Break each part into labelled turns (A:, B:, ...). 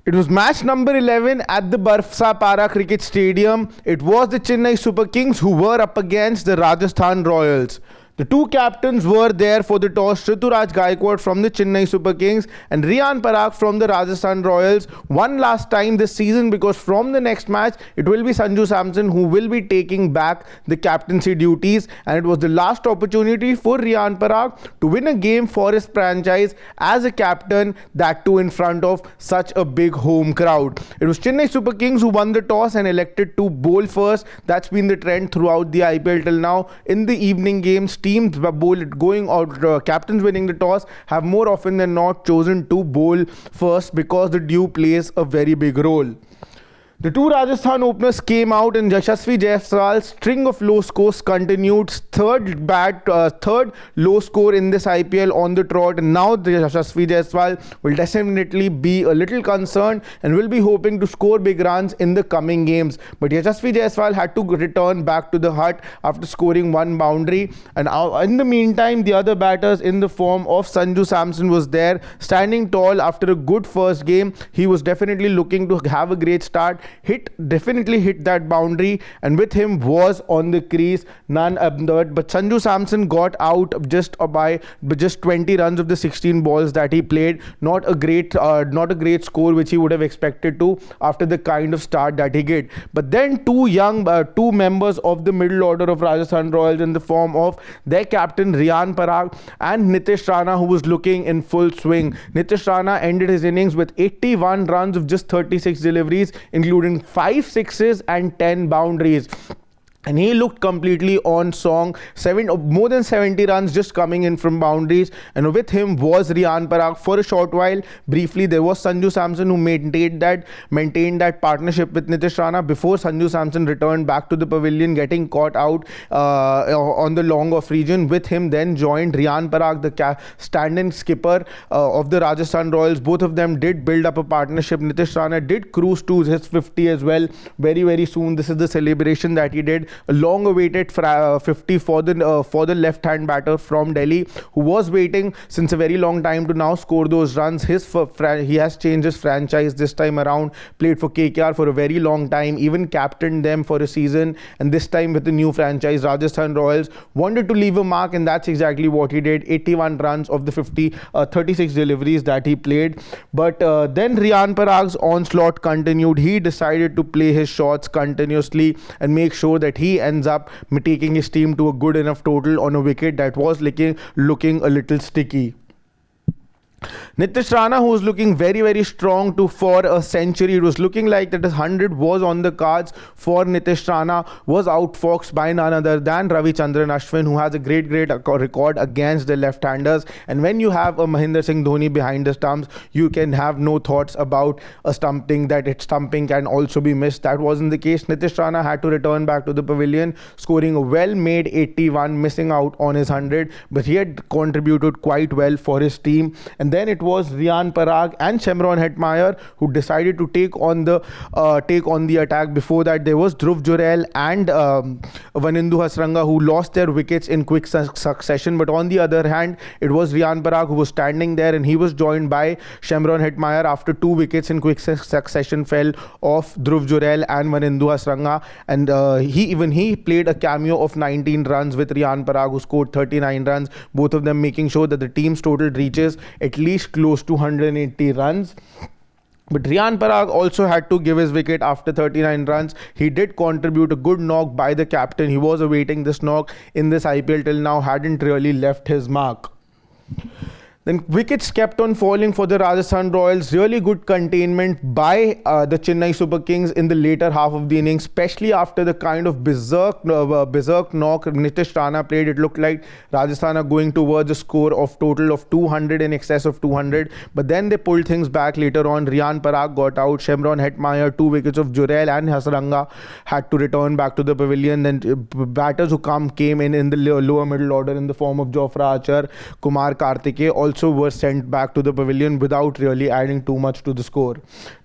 A: It was match number 11 at the Barfsa Para Cricket Stadium. It was the Chennai Super Kings who were up against the Rajasthan Royals. The two captains were there for the toss. Rituraj Gaikwad from the Chennai Super Kings and Riyan Parag from the Rajasthan Royals. One last time this season, because from the next match it will be Sanju Samson who will be taking back the captaincy duties, and it was the last opportunity for Riyan Parag to win a game for his franchise as a captain, that too in front of such a big home crowd. It was Chennai Super Kings who won the toss and elected to bowl first. That's been the trend throughout the IPL till now. In the evening games, teams bowl going out, captains winning the toss have more often than not chosen to bowl first because the dew plays a very big role. The two Rajasthan openers came out and Yashasvi Jaiswal's string of low scores continued. Third low score in this IPL on the trot, and now the Yashasvi Jaiswal will definitely be a little concerned and will be hoping to score big runs in the coming games. But Yashasvi Jaiswal had to return back to the hut after scoring one boundary, and in the meantime the other batters in the form of Sanju Samson was there, standing tall after a good first game. He was definitely looking to have a great start. Definitely hit that boundary, and with him was on the crease none other but Sanju Samson got out by just 20 runs of the 16 balls that he played. Not a great score which he would have expected to after the kind of start that he get. But then two members of the middle order of Rajasthan Royals in the form of their captain Riyan Parag and Nitish Rana, who was looking in full swing. Nitish Rana ended his innings with 81 runs of just 36 deliveries, including 5 sixes and 10 boundaries. And he looked completely on song. More than 70 runs just coming in from boundaries, and with him was Riyan Parag for a short while. Briefly, there was Sanju Samson who maintained that partnership with Nitish Rana before Sanju Samson returned back to the pavilion, getting caught out on the long off region. With him then joined Riyan Parag, the stand-in skipper of the Rajasthan Royals. Both of them did build up a partnership. Nitish Rana did cruise to his 50 as well very soon. This is the celebration that he did. A long-awaited 50 for the left-hand batter from Delhi, who was waiting since a very long time to now score those runs. He has changed his franchise this time around. Played for KKR for a very long time, even captained them for a season, and this time with the new franchise Rajasthan Royals, wanted to leave a mark, and that's exactly what he did. 81 runs of the 36 deliveries that he played. But then Riyan Parag's onslaught continued. He decided to play his shots continuously and make sure that he ends up taking his team to a good enough total on a wicket that was looking a little sticky. Nitish Rana, who was looking very strong for a century, it was looking like that his 100 was on the cards for Nitish Rana, was outfoxed by none other than Ravichandran Ashwin, who has a great record against the left-handers. And when you have a Mahendra Singh Dhoni behind the stumps, you can have no thoughts about a stumping can also be missed. That wasn't the case. Nitish Rana had to return back to the pavilion, scoring a well-made 81, missing out on his 100, but he had contributed quite well for his team. And then it was Riyan Parag and Shimron Hetmeyer who decided to take on the attack. Before that, there was Dhruv Jurel and Wanindu Hasaranga, who lost their wickets in quick succession. But on the other hand, it was Riyan Parag who was standing there, and he was joined by Shimron Hetmeyer after 2 wickets in quick succession fell off Dhruv Jurel and Wanindu Hasaranga. And he played a cameo of 19 runs with Riyan Parag, who scored 39 runs, both of them making sure that the team's total reaches at least close to 180 runs. But Riyan Parag also had to give his wicket after 39 runs. He did contribute a good knock by the captain. He was awaiting this knock in this IPL till now, hadn't really left his mark. Then wickets kept on falling for the Rajasthan Royals. Really good containment by the Chennai Super Kings in the later half of the innings, especially after the kind of berserk knock Nitish Rana played. It looked like Rajasthan are going towards a score of total of 200, in excess of 200. But then they pulled things back later on. Riyan Parag got out. Shimron Hetmeyer, 2 wickets of Jurel and Hasaranga had to return back to the pavilion. Then batters who came in the lower middle order in the form of Jofra Archer, Kumar Karthike, also also were sent back to the pavilion without really adding too much to the score.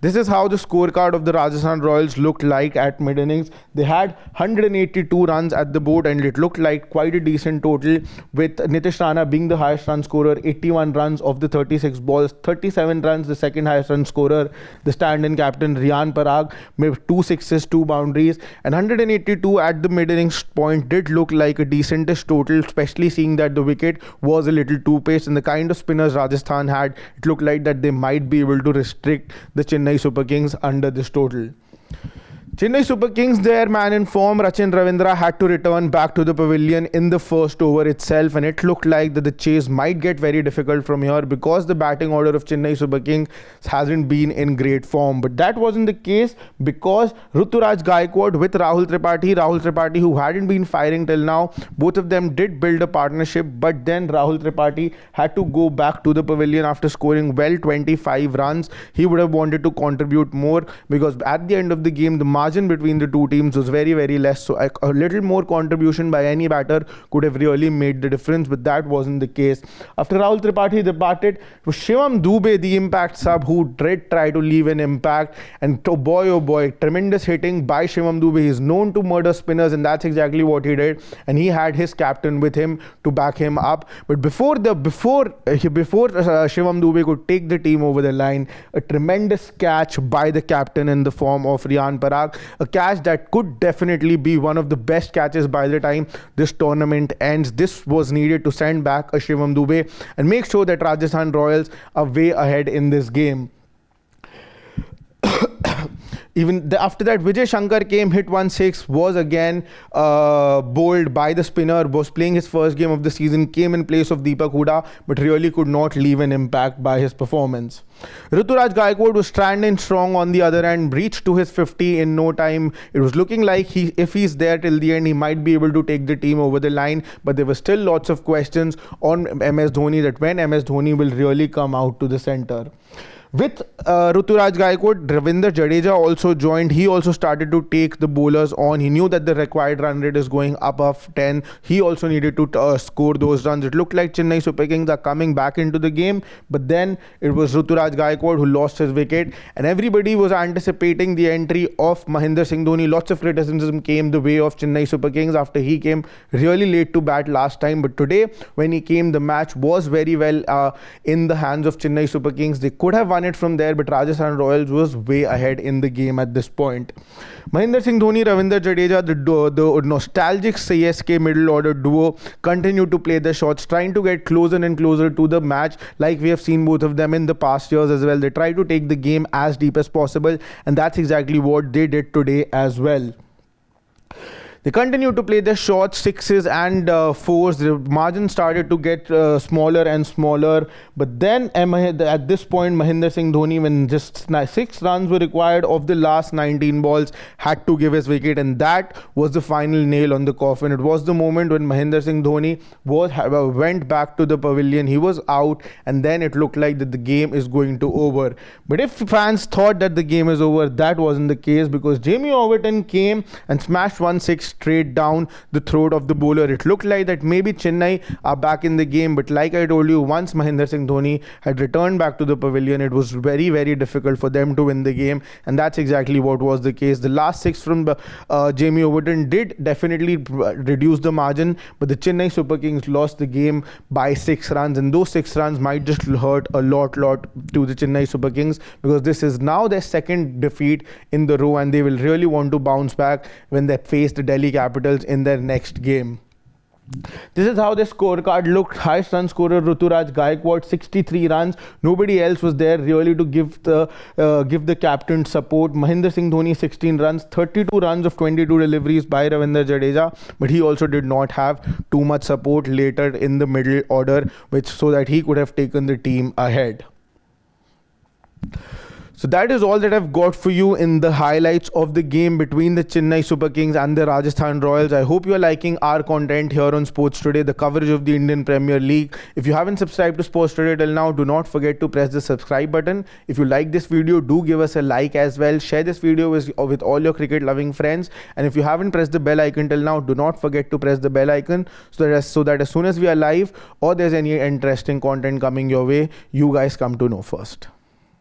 A: This is how the scorecard of the Rajasthan Royals looked like at mid innings. They had 182 runs at the board, and it looked like quite a decent total, with Nitish Rana being the highest run scorer, 81 runs of the 36 balls, 37 runs the second highest run scorer, the stand-in captain Riyan Parag with 2 sixes, 2 boundaries, and 182 at the mid innings point did look like a decentish total, especially seeing that the wicket was a little too paced, and the kind of spinners Rajasthan had, it looked like that they might be able to restrict the Chennai Super Kings under this total. Chennai Super Kings, their man in form, Rachin Ravindra, had to return back to the pavilion in the first over itself, and it looked like that the chase might get very difficult from here because the batting order of Chennai Super Kings hasn't been in great form. But that wasn't the case because Ruturaj Gaikwad with Rahul Tripathi, who hadn't been firing till now, both of them did build a partnership, but then Rahul Tripathi had to go back to the pavilion after scoring well 25 runs. He would have wanted to contribute more because at the end of the game, the margin between the two teams was very, very less. So a little more contribution by any batter could have really made the difference, but that wasn't the case. After Rahul Tripathi departed, it was Shivam Dube, the impact sub, who did try to leave an impact. And oh boy, tremendous hitting by Shivam Dube. He is known to murder spinners, and that's exactly what he did. And he had his captain with him to back him up. But before Shivam Dube could take the team over the line, a tremendous catch by the captain in the form of Riyan Parag. A catch that could definitely be one of the best catches by the time this tournament ends. This was needed to send back a Shivam Dube and make sure that Rajasthan Royals are way ahead in this game. After that, Vijay Shankar came, hit 1-6, was again bowled by the spinner, was playing his first game of the season, came in place of Deepak Hooda, but really could not leave an impact by his performance. Ruturaj Gaikwad was standing strong on the other end, reached to his 50 in no time. It was looking like if he's there till the end, he might be able to take the team over the line, but there were still lots of questions on MS Dhoni, that when MS Dhoni will really come out to the center. With Ruturaj Gaikwad, Ravindra Jadeja also joined. He also started to take the bowlers on. He knew that the required run rate is going above 10. He also needed to score those runs. It looked like Chennai Super Kings are coming back into the game, but then it was Ruturaj Gaikwad who lost his wicket, and everybody was anticipating the entry of Mahendra Singh Dhoni. Lots of criticism came the way of Chennai Super Kings after he came really late to bat last time, but today when he came, the match was very well in the hands of Chennai Super Kings. They could have won it from there, but Rajasthan Royals was way ahead in the game at this point. Mahendra Singh Dhoni, Ravindra Jadeja, the nostalgic CSK middle order duo, continued to play their shots, trying to get closer and closer to the match, like we have seen both of them in the past years as well. They try to take the game as deep as possible, and that's exactly what they did today as well. They continued to play their shots, sixes and fours. The margin started to get smaller and smaller. But then at this point, Mahendra Singh Dhoni, when just 6 runs were required of the last 19 balls, had to give his wicket. And that was the final nail on the coffin. It was the moment when Mahendra Singh Dhoni went back to the pavilion. He was out, and then it looked like that the game is going to over. But if fans thought that the game is over, that wasn't the case, because Jamie Overton came and smashed 1-6 straight down the throat of the bowler. It looked like that maybe Chennai are back in the game, but like I told you, once Mahendra Singh Dhoni had returned back to the pavilion, it was very, very difficult for them to win the game, and that's exactly what was the case. The last 6 from Jamie Overton did definitely reduce the margin, but the Chennai Super Kings lost the game by 6 runs, and those 6 runs might just hurt a lot to the Chennai Super Kings, because this is now their second defeat in the row, and they will really want to bounce back when they face the Delhi Capitals in their next game. This is how the scorecard looked. Highest run scorer Ruturaj Gaikwad, 63 runs. Nobody else was there really to give the captain support. Mahendra Singh Dhoni, 16 runs, 32 runs of 22 deliveries by Ravindra Jadeja, but he also did not have too much support later in the middle order, so that he could have taken the team ahead. So that is all that I've got for you in the highlights of the game between the Chennai Super Kings and the Rajasthan Royals. I hope you are liking our content here on Sports Today, the coverage of the Indian Premier League. If you haven't subscribed to Sports Today till now, do not forget to press the subscribe button. If you like this video, do give us a like as well. Share this video with all your cricket loving friends. And if you haven't pressed the bell icon till now, do not forget to press the bell icon so that as soon as we are live or there's any interesting content coming your way, you guys come to know first.